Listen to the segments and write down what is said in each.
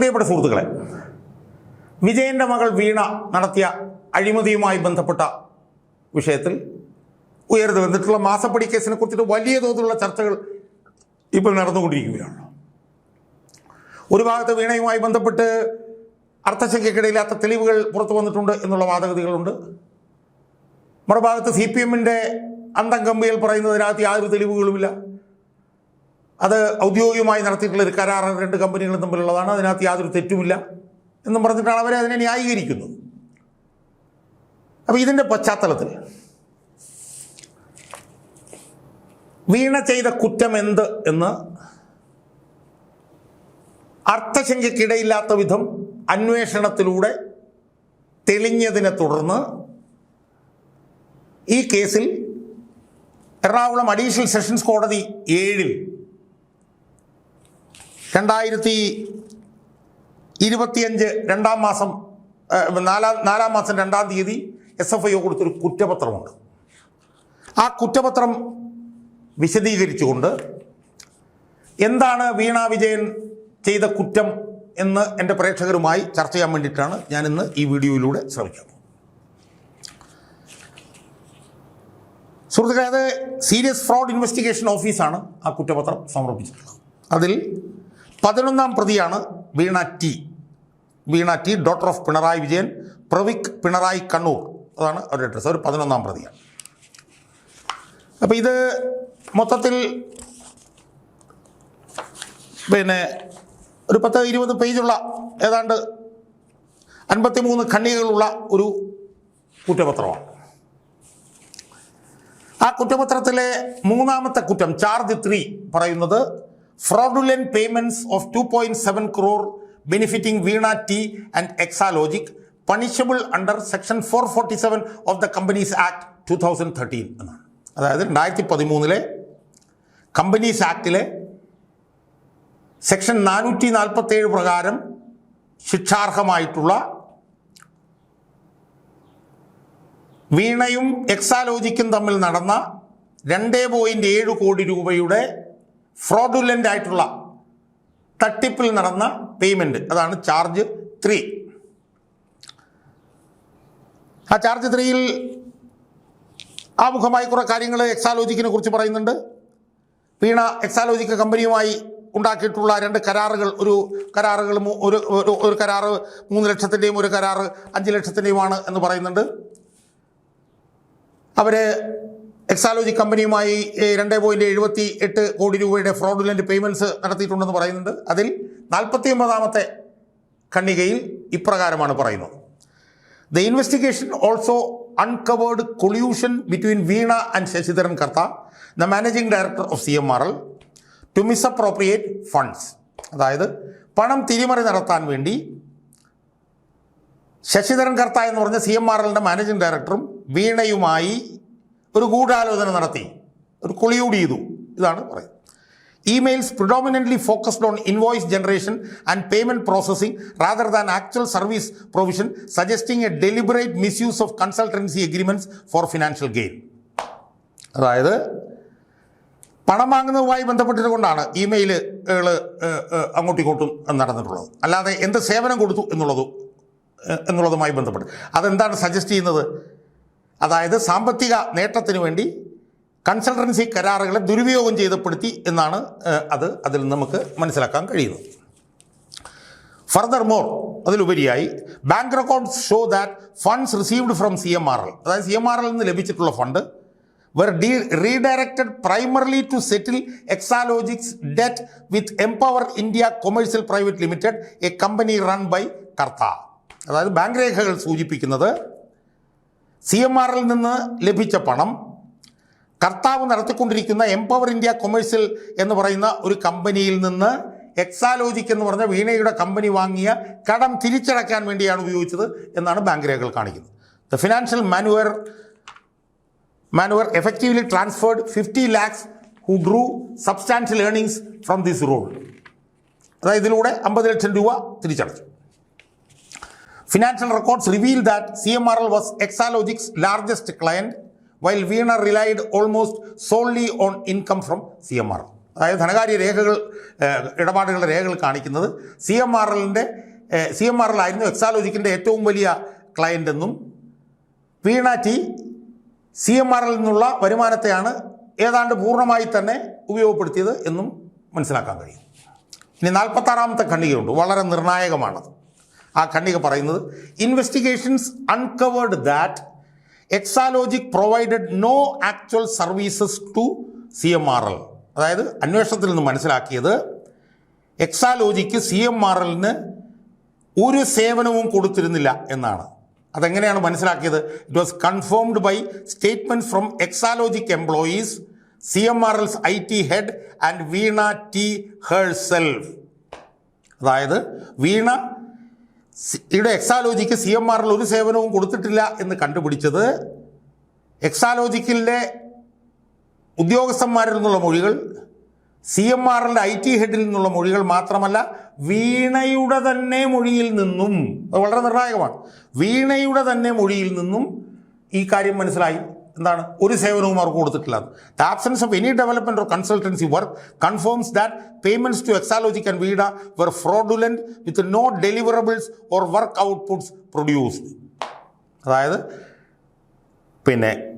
പ്രിയപ്പെട്ട സുഹൃത്തുക്കളെ, വിജയൻ്റെ മകൾ വീണ നടത്തിയ അഴിമതിയുമായി ബന്ധപ്പെട്ട വിഷയത്തിൽ ഉയർന്നു വന്നിട്ടുള്ള മാസപ്പടി കേസിനെ കുറിച്ചിട്ട് വലിയ തോതിലുള്ള ചർച്ചകൾ ഇപ്പോൾ നടന്നുകൊണ്ടിരിക്കുകയാണ്. ഒരു ഭാഗത്ത് വീണയുമായി ബന്ധപ്പെട്ട് അർത്ഥശങ്കയ്ക്കിടയില്ലാത്ത തെളിവുകൾ പുറത്തു വന്നിട്ടുണ്ട് എന്നുള്ള വാദഗതികളുണ്ട്. മറുഭാഗത്ത് CPM-ൻ്റെ അന്തം കമ്പിയിൽ പറയുന്നതിനകത്ത് യാതൊരു തെളിവുകളുമില്ല. അത് ഔദ്യോഗികമായി നടത്തിയിട്ടുള്ളൊരു കരാർ 2 കമ്പനികളും തമ്മിലുള്ളതാണ്, അതിനകത്ത് യാതൊരു തെറ്റുമില്ല എന്നും പറഞ്ഞിട്ടാണ് അവരെ അതിനെ ന്യായീകരിക്കുന്നത്. അപ്പോൾ ഇതിൻ്റെ പശ്ചാത്തലത്തിൽ വീണ ചെയ്ത കുറ്റം എന്ത് എന്ന് അർത്ഥശങ്കയ്ക്കിടയില്ലാത്ത വിധം അന്വേഷണത്തിലൂടെ തെളിഞ്ഞതിനെ തുടർന്ന് ഈ കേസിൽ എറണാകുളം അഡീഷണൽ സെഷൻസ് കോടതി 7 2025 4 മാസം 2-ാം തീയതി SFIO കൊടുത്തൊരു കുറ്റപത്രമുണ്ട്. ആ കുറ്റപത്രം വിശദീകരിച്ചുകൊണ്ട് എന്താണ് വീണ വിജയൻ ചെയ്ത കുറ്റം എന്ന് എൻ്റെ പ്രേക്ഷകരുമായി ചർച്ച ചെയ്യാൻ വേണ്ടിയിട്ടാണ് ഞാനിന്ന് ഈ വീഡിയോയിലൂടെ ശ്രമിക്കുന്നത്. സുഹൃത്തുക്കളെ, അത് സീരിയസ് ഫ്രോഡ് ഇൻവെസ്റ്റിഗേഷൻ ഓഫീസാണ് ആ കുറ്റപത്രം സമർപ്പിച്ചിട്ടുള്ളത്. അതിൽ 11-ാം പ്രതിയാണ് Veena T, daughter of Pinarayi Vijayan, Pravik Pinarayi, Kannur. അതാണ് അവരുടെ അഡ്രസ്സ്. അവർ 11-ാം പ്രതിയാണ്. അപ്പോൾ ഇത് മൊത്തത്തിൽ ഒരു 10-20 പേജുള്ള ഏതാണ്ട് 53 ഖണ്ഡികകളുള്ള ഒരു കുറ്റപത്രമാണ്. ആ കുറ്റപത്രത്തിലെ 3-ാമത്തെ കുറ്റം, ചാർജ് 3, പറയുന്നത് fraudulent payments of 2.7 crore benefiting Veena T and Exalogic punishable under section 447 of the Companies Act 2013 എന്നാണ്. അതായത് 2013 കമ്പനീസ് ആക്ടിലെ സെക്ഷൻ 447 പ്രകാരം ശിക്ഷാർഹമായിട്ടുള്ള വീണയും എക്സാലോജിക്കും തമ്മിൽ നടന്ന 2.7 കോടി രൂപയുടെ ഫ്രോഡുലൻ്റ് ആയിട്ടുള്ള തട്ടിപ്പിൽ നടന്ന പേയ്മെൻറ്റ്, അതാണ് ചാർജ് 3. ആ ചാർജ് 3-ൽ ആമുഖമായി കുറേ കാര്യങ്ങൾ എക്സാലോജിക്കിനെ കുറിച്ച് പറയുന്നുണ്ട്. വീണ എക്സാലോജിക്ക് കമ്പനിയുമായി ഉണ്ടാക്കിയിട്ടുള്ള 2 കരാറുകൾ, ഒരു കരാറ് 3 ലക്ഷത്തിൻ്റെയും ഒരു കരാറ് 5 ലക്ഷത്തിൻ്റെയുമാണ് എന്ന് പറയുന്നുണ്ട്. അവർ എക്സാലോജി കമ്പനിയുമായി 2.78 കോടി രൂപയുടെ ഫ്രോഡുലൻ്റ് പേയ്മെൻറ്റ്സ് നടത്തിയിട്ടുണ്ടെന്ന് പറയുന്നുണ്ട്. അതിൽ 49-ാമത്തെ ഖണ്ഡികയിൽ ഇപ്രകാരമാണ് പറയുന്നത്: The investigation also uncovered collusion between Veena and Shashidharan Karta, the managing director of CMRL, to misappropriate funds. അതായത് പണം തിരിമറി നടത്താൻ വേണ്ടി ശശിധരൻ കർത്ത എന്ന് പറഞ്ഞ CMRLൻ്റെ മാനേജിംഗ് ഡയറക്ടറും വീണയുമായി ഒരു ഗൂഢാലോചന നടത്തി, ഒരു കൊളിയൂടി ചെയ്തു. ഇതാണ് പറയുന്നത്. Emails predominantly focused on invoice generation and payment processing rather than actual service provision, suggesting a deliberate misuse of consultancy agreements for financial gain. അതായത് പണം വാങ്ങുന്നതുമായി ബന്ധപ്പെട്ടിട്ട് കൊണ്ടാണ് ഇമെയിലുകൾ അങ്ങോട്ടും ഇങ്ങോട്ടും നടന്നിട്ടുള്ളത്, അല്ലാതെ എന്ത് സേവനം കൊടുത്തു എന്നുള്ളതുമായി ബന്ധപ്പെട്ട്. അതെന്താണ് സജസ്റ്റ് ചെയ്യുന്നത്? അതായത് സാമ്പത്തിക നേട്ടത്തിന് വേണ്ടി കൺസൾട്ടൻസി കരാറുകളെ ദുരുപയോഗം ചെയ്തപ്പെടുത്തി എന്നാണ് അതിൽ നമുക്ക് മനസ്സിലാക്കാൻ കഴിയുന്നത്. ഫർദർ മോർ, അതിലുപരിയായി bank records show that funds received from CMRL, അതായത് CMRL നിന്ന് ലഭിച്ചിട്ടുള്ള fund were redirected primarily to settle Exalogic's debt with Empower India Commercial Private Limited, a company run by Karta. അതായത് ബാങ്ക് രേഖകൾ സൂചിപ്പിക്കുന്നത് CMRL നിന്ന് ലഭിച്ച പണം കർത്താവ് നടത്തിക്കൊണ്ടിരിക്കുന്ന എംപവർ ഇന്ത്യ കൊമേഴ്സ്യൽ എന്ന് പറയുന്ന ഒരു കമ്പനിയിൽ നിന്ന് എക്സാലോജിക് എന്ന് പറഞ്ഞ വീണയുടെ കമ്പനി വാങ്ങിയ കടം തിരിച്ചടയ്ക്കാൻ വേണ്ടിയാണ് ഉപയോഗിച്ചത് എന്നാണ് ബാങ്ക് രേഖകൾ കാണിക്കുന്നത്. The financial manoeuvre effectively transferred 50 lakhs who drew substantial earnings from this role. അതായത് ഇതിലൂടെ 50 ലക്ഷം രൂപ തിരിച്ചടച്ചു. Financial records reveal that CMRL was Exalogic's largest client, while Veena relied almost solely on income from CMRL. അതായത് ധനകാര്യ രേഖകൾ, ഇടപാടുകളുടെ രേഖകൾ കാണിക്കുന്നത് CMRL ആയിരുന്നു എക്സാലോജിക്കിൻ്റെ ഏറ്റവും വലിയ ക്ലയൻ്റ് എന്നും വീണ ടി CMRL നിന്നുള്ള വരുമാനത്തെയാണ് ഏതാണ്ട് പൂർണ്ണമായി തന്നെ ഉപയോഗപ്പെടുത്തിയത് എന്നും മനസ്സിലാക്കാൻ കഴിയും. ഇനി 46ാമത്തെ ഖണ്ഡികയുണ്ട്, വളരെ നിർണായകമാണത്. ആ ഖണ്ഡിക പറയുന്നത് investigations uncovered that Exalogic provided no actual services to CMRL. അതായത് അന്വേഷണത്തിൽ നിന്ന് മനസ്സിലാക്കിയത് എക്സാലോജിക്ക് CMRLന് ഒരു സേവനവും കൊടുത്തിരുന്നില്ല എന്നാണ്. അതെങ്ങനെയാണ് മനസ്സിലാക്കിയത്? It was confirmed by statements from Exalogic employees, CMRL's IT head and Veena T herself. അതായത് ഇവിടെ എക്സാലോജിക്ക് CMRL ഒരു സേവനവും കൊടുത്തിട്ടില്ല എന്ന് കണ്ടുപിടിച്ചത് എക്സാലോജിക്കിലെ ഉദ്യോഗസ്ഥന്മാരിൽ നിന്നുള്ള മൊഴികൾ, CMRLന്റെ IT ഹെഡിൽ നിന്നുള്ള മൊഴികൾ മാത്രമല്ല, വീണയുടെ തന്നെ മൊഴിയിൽ നിന്നും, അത് വളരെ നിർണായകമാണ്, വീണയുടെ തന്നെ മൊഴിയിൽ നിന്നും ഈ കാര്യം മനസ്സിലായി. എന്താണ്? ഒരു സേവനവും അവർക്ക് കൊടുത്തിട്ടില്ല. The absence of any development or consultancy work confirms that payments to Exalogic and Veena were fraudulent with no deliverables or work outputs produced. അതായത്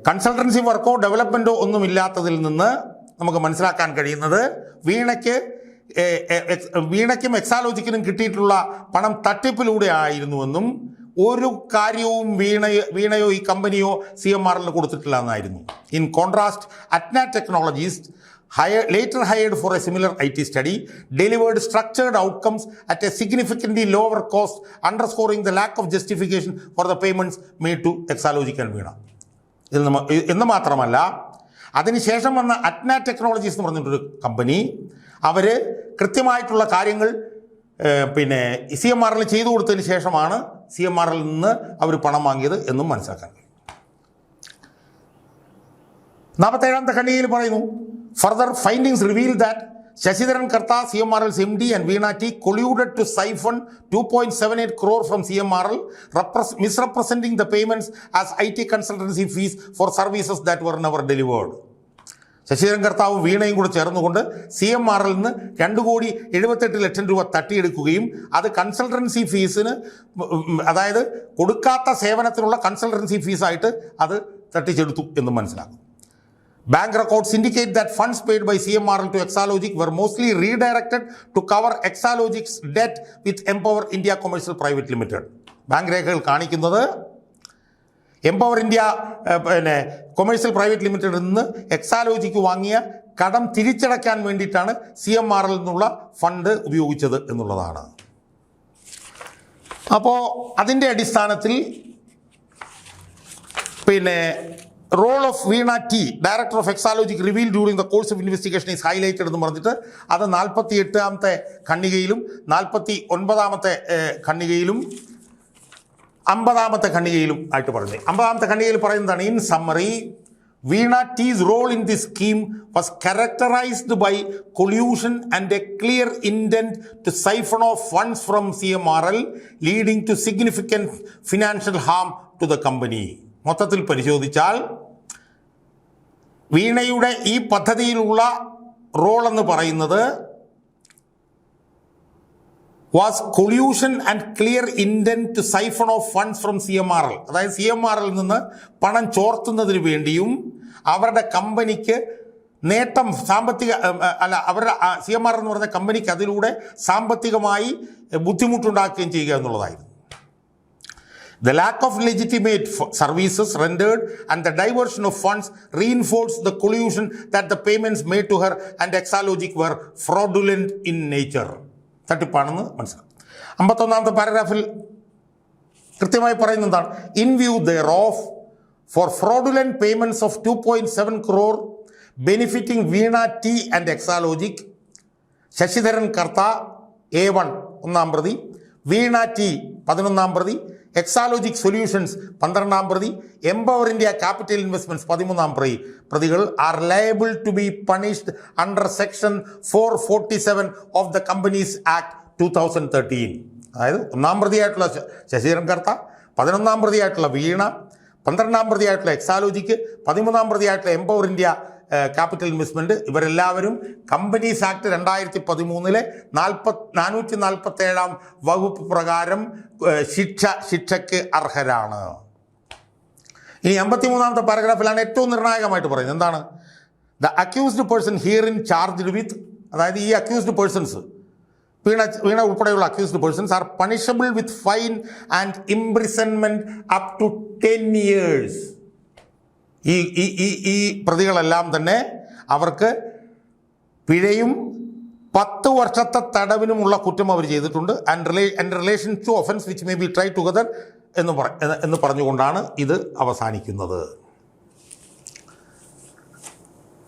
കൺസൾട്ടൻസി വർക്കോ ഡെവലപ്മെൻറ്റോ ഒന്നുമില്ലാത്തതിൽ നിന്ന് നമുക്ക് മനസ്സിലാക്കാൻ കഴിയുന്നത് വീണയ്ക്കും എക്സാലോജിക്കിനും കിട്ടിയിട്ടുള്ള പണം തട്ടിപ്പിലൂടെ ആയിരുന്നുവെന്നും ഒരു കാര്യവും വീണയോ ഈ കമ്പനിയോ CMRLന് കൊടുത്തിട്ടില്ല എന്നായിരുന്നു. In contrast, Atna technologies later hired for a similar IT study delivered structured outcomes at a significantly lower cost, underscoring the lack of justification for the payments made to Exalogic and Veena. എന്ന് മാത്രമല്ല, അതിനുശേഷം വന്ന അറ്റ്ന technologies എന്ന് പറഞ്ഞിട്ടൊരു company, അവർ കൃത്യമായിട്ടുള്ള കാര്യങ്ങൾ CMRL ചെയ്തു കൊടുത്തതിന് ശേഷമാണ് CMRL നിന്ന് അവർ പണം വാങ്ങിയത് എന്നും മനസ്സിലാക്കാൻ കഴിയും. 47ാമത്തെ ഖണ്ഡികയിൽ പറയുന്നു, further findings reveal that Sasidharan Kartha, CMRL's MD and Veena T colluded to siphon 2.78 crore from CMRL, misrepresenting the payments as IT consultancy fees for services that were never delivered. Sasidharan കർത്താവും വീണയും കൂടെ ചേർന്നുകൊണ്ട് CMRL നിന്ന് 2,78,00,000 രൂപ തട്ടിയെടുക്കുകയും അത് കൺസൾട്ടൻസി ഫീസിന്, അതായത് കൊടുക്കാത്ത സേവനത്തിനുള്ള consultancy ഫീസായിട്ട് അത് തട്ടിച്ചെടുത്തു എന്ന് മനസ്സിലാക്കും. Bank records indicate that funds paid by CMRL to Exalogic were mostly redirected to cover Exalogic's debt with Empower India Commercial Private Limited. Bank രേഖകൾ കാണിക്കുന്നത് എംപവർ ഇന്ത്യ കൊമേഴ്സ്യൽ പ്രൈവറ്റ് ലിമിറ്റഡിൽ നിന്ന് എക്സാലോജിക്ക് വാങ്ങിയ കടം തിരിച്ചടയ്ക്കാൻ വേണ്ടിയിട്ടാണ് CMRL നിന്നുള്ള ഫണ്ട് ഉപയോഗിച്ചത് എന്നുള്ളതാണ്. അപ്പോൾ അതിൻ്റെ അടിസ്ഥാനത്തിൽ role of Veena T, director of Exalogic, reveal during the course of investigation is highlighted എന്ന് പറഞ്ഞിട്ട് അത് 48ാമത്തെ ഖണ്ഡികയിലും 49ാമത്തെ ഖണ്ഡികയിലും 50ാമത്തെ ഖണ്ഡികയിലും ആയിട്ട് പറയുന്നത്. 50ാമത്തെ ഖണ്ഡികയിൽ പറയുന്നതാണ്, in summary, Veena T's role in this scheme was characterized by collusion and a clear intent to siphon off funds from CMRL, leading to significant financial harm to the company. മൊത്തത്തിൽ പരിശോധിച്ചാൽ വീണയുടെ ഈ പദ്ധതിയിലുള്ള റോൾ എന്ന് പറയുന്നത് was collusion and clear intent to siphon off funds from CMRL. അതായത് CMRL നിന്ന് പണം ചോർത്തുന്നതിന് വേണ്ടിയും അവരുടെ കമ്പനിക്ക് നേട്ടം, അവരുടെ CMRL എന്ന് പറയുന്ന കമ്പനിക്ക് അതിലൂടെ സാമ്പത്തികമായി ബുദ്ധിമുട്ടുണ്ടാക്കുകയും ചെയ്യുക എന്നുള്ളതായിരുന്നു. The lack of legitimate services rendered and the diversion of funds reinforced the collusion that the payments made to her and Exalogic were fraudulent in nature. തട്ടിപ്പാണെന്ന് മനസ്സിലാക്കും. 51ാമത്തെ പാരഗ്രാഫിൽ കൃത്യമായി പറയുന്നതാണ്, in view thereof for fraudulent payments of 2.7 crore benefiting Veena T and Exalogic, Sasidharan Kartha A1 ഒന്നാം പ്രതി, വീണ T 11ാം പ്രതി, Exalogic solutions 12ാം പ്രതി, Empower India Capital Investments 13ാം പ്രതികൾ are liable to be punished under section 447 of the Companies Act 2013. അതായത് 1ാം പ്രതിയായിട്ടുള്ള ശശിധരൻ കർത്ത, 11ാം പ്രതിയായിട്ടുള്ള വീണ, 12ാം പ്രതിയായിട്ടുള്ള എക്സാലോജിക്ക്, 13ാം പ്രതിയായിട്ടുള്ള എംപവർ ഇന്ത്യ ക്യാപിറ്റൽ ഇൻവെസ്റ്റ്മെൻറ്റ്, ഇവരെല്ലാവരും കമ്പനീസ് ആക്ട് 2013 447 വകുപ്പ് പ്രകാരം ശിക്ഷയ്ക്ക് അർഹരാണ്. ഇനി 53ാമത്തെ പാരഗ്രാഫിലാണ് ഏറ്റവും നിർണായകമായിട്ട് പറയുന്നത്. എന്താണ്? The accused person herein charged with, അതായത് ഈ അക്യൂസ്ഡ് പേഴ്സൺസ് വീണ ഉൾപ്പെടെയുള്ള accused persons are punishable with fine and imprisonment up to 10 years. ഈ പ്രതികളെല്ലാം തന്നെ അവർക്ക് പിഴയും 10 വർഷത്തെ തടവിനുമുള്ള കുറ്റം അവർ ചെയ്തിട്ടുണ്ട്. And relation to offence which may be try together എന്ന് പറഞ്ഞുകൊണ്ടാണ് ഇത് അവസാനിക്കുന്നത്.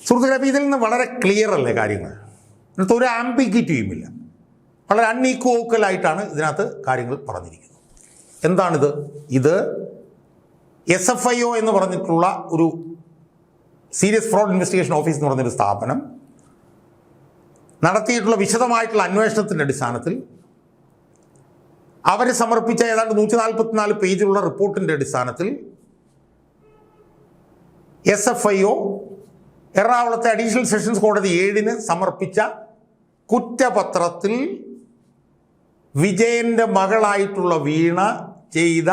സുഹൃത്തുക്കളെ, അപ്പോൾ ഇതിൽ നിന്ന് വളരെ ക്ലിയർ അല്ലേ കാര്യങ്ങൾ? ഇതിനകത്ത് ഒരു ആംബിഗ്വിറ്റിയുമില്ല. വളരെ അൺഈക്വോക്കലായിട്ടാണ് ഇതിനകത്ത് കാര്യങ്ങൾ പറഞ്ഞിരിക്കുന്നത്. എന്താണിത്? ഇത് SFIO എന്ന് പറഞ്ഞിട്ടുള്ള ഒരു സീരിയസ് ഫ്രോഡ് ഇൻവെസ്റ്റിഗേഷൻ ഓഫീസ് എന്ന് പറഞ്ഞൊരു സ്ഥാപനം നടത്തിയിട്ടുള്ള വിശദമായിട്ടുള്ള അന്വേഷണത്തിൻ്റെ അടിസ്ഥാനത്തിൽ അവർ സമർപ്പിച്ച ഏതാണ്ട് 144 പേജിലുള്ള റിപ്പോർട്ടിൻ്റെ അടിസ്ഥാനത്തിൽ SFIO എറണാകുളത്തെ അഡീഷണൽ സെഷൻസ് കോടതി 7 സമർപ്പിച്ച കുറ്റപത്രത്തിൽ വിജയൻ്റെ മകളായിട്ടുള്ള വീണ ചെയ്ത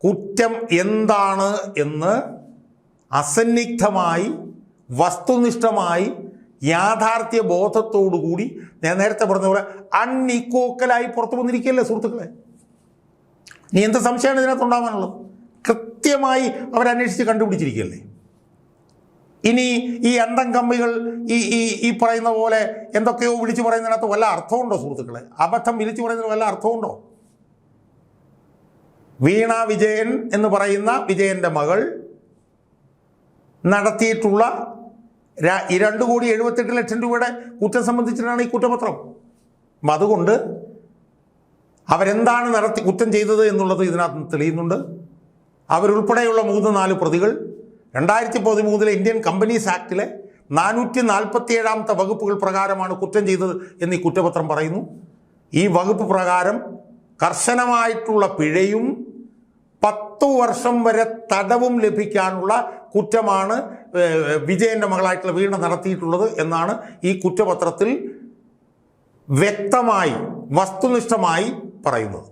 കുറ്റം എന്താണ് എന്ന് അസന്നിഗ്ധമായി, വസ്തുനിഷ്ഠമായി, യാഥാർത്ഥ്യ ബോധത്തോടുകൂടി ഞാൻ നേരത്തെ പറഞ്ഞ പോലെ അൺഈക്വോക്കലായി പുറത്തു വന്നിരിക്കുകയല്ലേ സുഹൃത്തുക്കളെ? നീ എന്ത് സംശയമാണ് ഇതിനകത്തുണ്ടാവാനുള്ളത്? കൃത്യമായി അവരന്വേഷിച്ച് കണ്ടുപിടിച്ചിരിക്കുകയല്ലേ. ഇനി ഈ അണ്ടം കമ്മികൾ ഈ പറയുന്ന പോലെ എന്തൊക്കെയോ വിളിച്ചു പറയുന്നതിനകത്ത് വല്ല അർത്ഥമുണ്ടോ സുഹൃത്തുക്കളെ? അബദ്ധം വിളിച്ചു പറയുന്നതിന് വല്ല അർത്ഥമുണ്ടോ? വീണ വിജയൻ എന്ന് പറയുന്ന വിജയൻ്റെ മകൾ നടത്തിയിട്ടുള്ള 2,78,00,000 രൂപയുടെ കുറ്റം സംബന്ധിച്ചിട്ടാണ് ഈ കുറ്റപത്രം. അപ്പം അതുകൊണ്ട് അവരെന്താണ് കുറ്റം ചെയ്തത് എന്നുള്ളത് ഇതിനകത്ത് തെളിയുന്നുണ്ട്. അവരുൾപ്പെടെയുള്ള 3-4 പ്രതികൾ 2013 ഇന്ത്യൻ കമ്പനീസ് ആക്ടിലെ 447 വകുപ്പുകൾ പ്രകാരമാണ് കുറ്റം ചെയ്തത് എന്ന് ഈ കുറ്റപത്രം പറയുന്നു. ഈ വകുപ്പ് പ്രകാരം കർശനമായിട്ടുള്ള പിഴയും 10 വർഷം വരെ തടവും ലഭിക്കാനുള്ള കുറ്റമാണ് വിജയൻ്റെ മകളായിട്ടുള്ള വീണ നടത്തിയിട്ടുള്ളത് എന്നാണ് ഈ കുറ്റപത്രത്തിൽ വ്യക്തമായി, വസ്തുനിഷ്ഠമായി പറയുന്നത്.